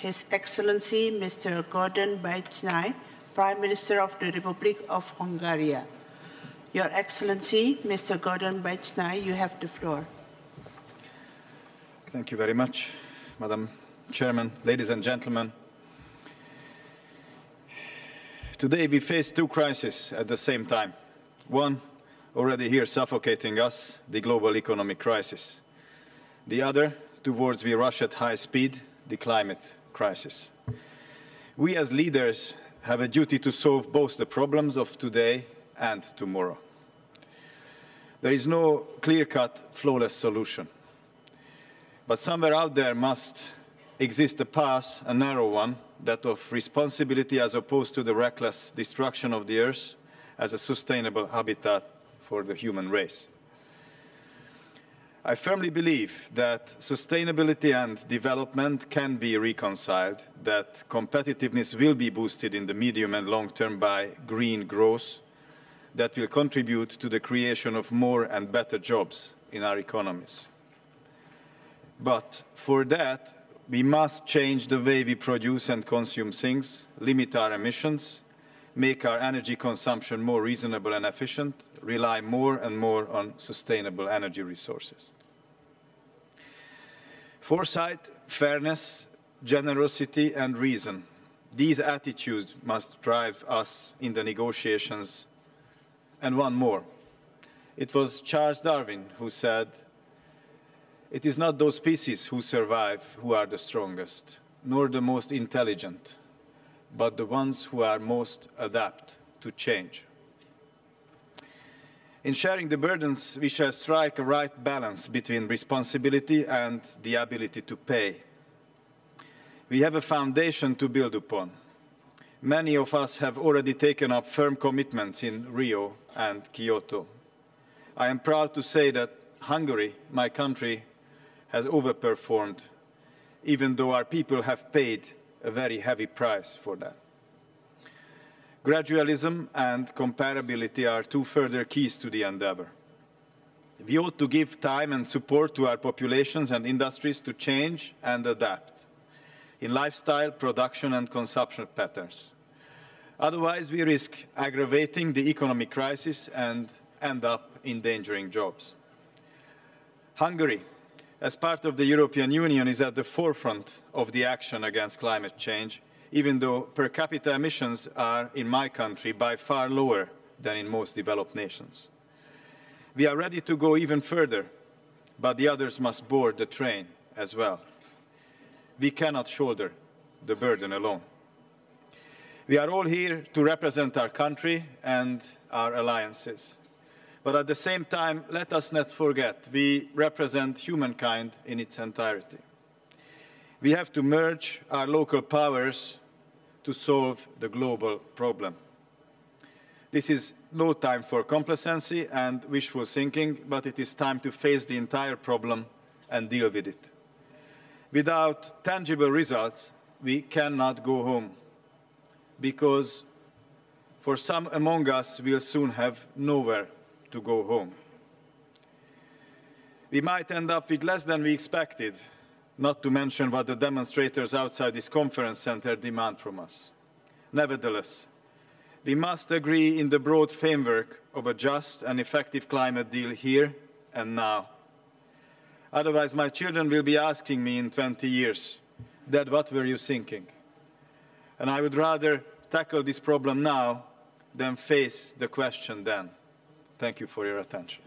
His Excellency Mr. Gordon Bajnai, Prime Minister of the Republic of Hungary. Your Excellency, Mr. Gordon Bajnai, you have the floor. Thank you very much, Madam Chairman, ladies and gentlemen. Today we face two crises at the same time. One, already here suffocating us, the global economic crisis. The other, towards we rush at high speed, the climate crisis. We as leaders have a duty to solve both the problems of today and tomorrow. There is no clear-cut, flawless solution. But somewhere out there must exist a path, a narrow one, that of responsibility as opposed to the reckless destruction of the earth as a sustainable habitat for the human race. I firmly believe that sustainability and development can be reconciled, that competitiveness will be boosted in the medium and long term by green growth that will contribute to the creation of more and better jobs in our economies. But for that, we must change the way we produce and consume things, limit our emissions, make our energy consumption more reasonable and efficient, rely more and more on sustainable energy resources. Foresight, fairness, generosity and reason. These attitudes must drive us in the negotiations. And one more. It was Charles Darwin who said, "It is not those species who survive who are the strongest, nor the most intelligent, but the ones who are most adapt to change." In sharing the burdens, we shall strike a right balance between responsibility and the ability to pay. We have a foundation to build upon. Many of us have already taken up firm commitments in Rio and Kyoto. I am proud to say that Hungary, my country, has overperformed, even though our people have paid a very heavy price for that. Gradualism and comparability are two further keys to the endeavor. We ought to give time and support to our populations and industries to change and adapt in lifestyle, production and consumption patterns. Otherwise, we risk aggravating the economic crisis and end up endangering jobs. Hungary, as part of the European Union, is at the forefront of the action against climate change, even though per capita emissions are, in my country, by far lower than in most developed nations. We are ready to go even further, but the others must board the train as well. We cannot shoulder the burden alone. We are all here to represent our country and our alliances. But at the same time, let us not forget, we represent humankind in its entirety. We have to merge our local powers to solve the global problem. This is no time for complacency and wishful thinking, but it is time to face the entire problem and deal with it. Without tangible results, we cannot go home, because for some among us will soon have nowhere to go home. We might end up with less than we expected, not to mention what the demonstrators outside this conference center demand from us. Nevertheless, we must agree in the broad framework of a just and effective climate deal here and now. Otherwise, my children will be asking me in 20 years, "Dad, what were you thinking?" And I would rather tackle this problem now than face the question then. Thank you for your attention.